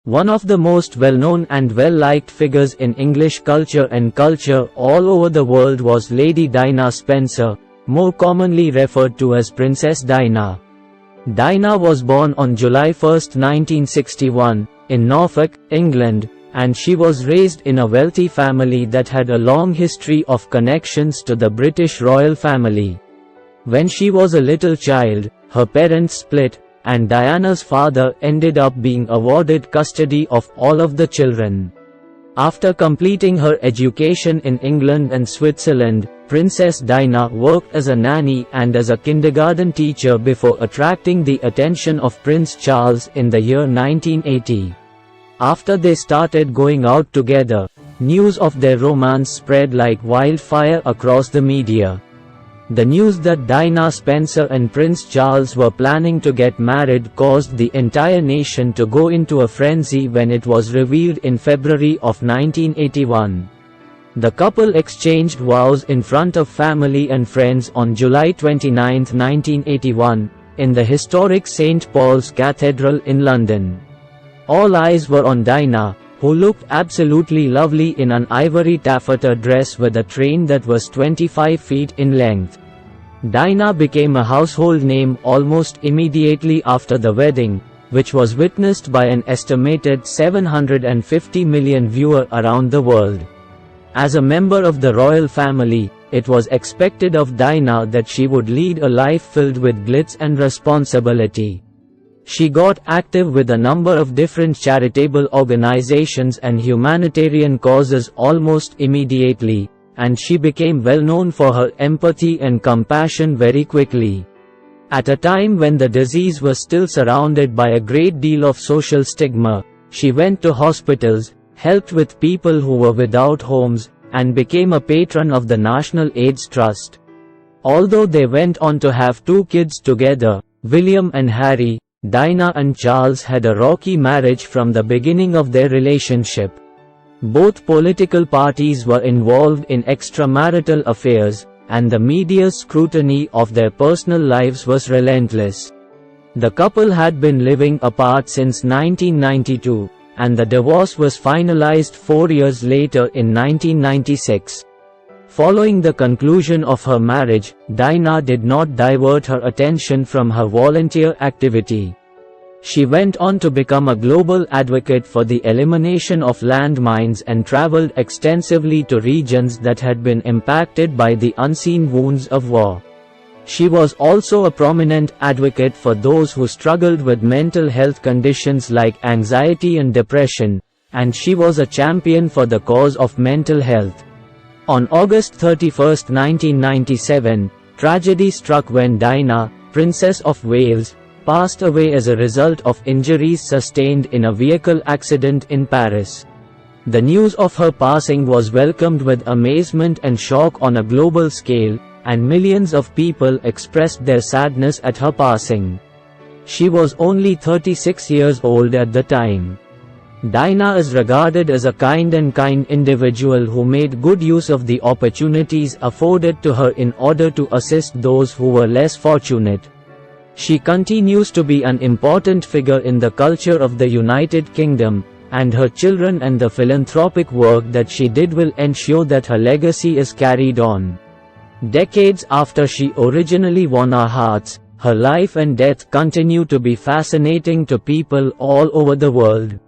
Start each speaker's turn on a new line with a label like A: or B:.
A: One of the most well-known and well-liked figures in English culture and culture all over the world was Lady Diana Spencer, more commonly referred to as Princess Diana. Diana was born on July 1, 1961, in Norfolk, England, and she was raised in a wealthy family that had a long history of connections to the British royal family. When she was a little child, her parents split, and Diana's father ended up being awarded custody of all of the children. After completing her education in England and Switzerland, Princess Diana worked as a nanny and as a kindergarten teacher before attracting the attention of Prince Charles in the year 1980. After they started going out together, news of their romance spread like wildfire across the media. The news that Diana Spencer and Prince Charles were planning to get married caused the entire nation to go into a frenzy when it was revealed in February of 1981. The couple exchanged vows in front of family and friends on July 29, 1981, in the historic St. Paul's Cathedral in London. All eyes were on Diana, who looked absolutely lovely in an ivory taffeta dress with a train that was 25 feet in length. Diana became a household name almost immediately after the wedding, which was witnessed by an estimated 750 million viewers around the world. As a member of the royal family, it was expected of Diana that she would lead a life filled with glitz and responsibility. She got active with a number of different charitable organizations and humanitarian causes almost immediately, and she became well known for her empathy and compassion very quickly. At a time when the disease was still surrounded by a great deal of social stigma, she went to hospitals, helped with people who were without homes, and became a patron of the National AIDS Trust. Although they went on to have 2 kids together, William and Harry, Diana and Charles had a rocky marriage from the beginning of their relationship. Both political parties were involved in extramarital affairs, and the media's scrutiny of their personal lives was relentless. The couple had been living apart since 1992, and the divorce was finalized 4 years later in 1996. Following the conclusion of her marriage, Diana did not divert her attention from her volunteer activity. She went on to become a global advocate for the elimination of landmines and traveled extensively to regions that had been impacted by the unseen wounds of war. She was also a prominent advocate for those who struggled with mental health conditions like anxiety and depression, and she was a champion for the cause of mental health. On August 31, 1997, tragedy struck when Diana, Princess of Wales, passed away as a result of injuries sustained in a vehicle accident in Paris. The news of her passing was welcomed with amazement and shock on a global scale, and millions of people expressed their sadness at her passing. She was only 36 years old at the time. Diana is regarded as a kind individual who made good use of the opportunities afforded to her in order to assist those who were less fortunate. She continues to be an important figure in the culture of the United Kingdom, and her children and the philanthropic work that she did will ensure that her legacy is carried on. Decades after she originally won our hearts, her life and death continue to be fascinating to people all over the world.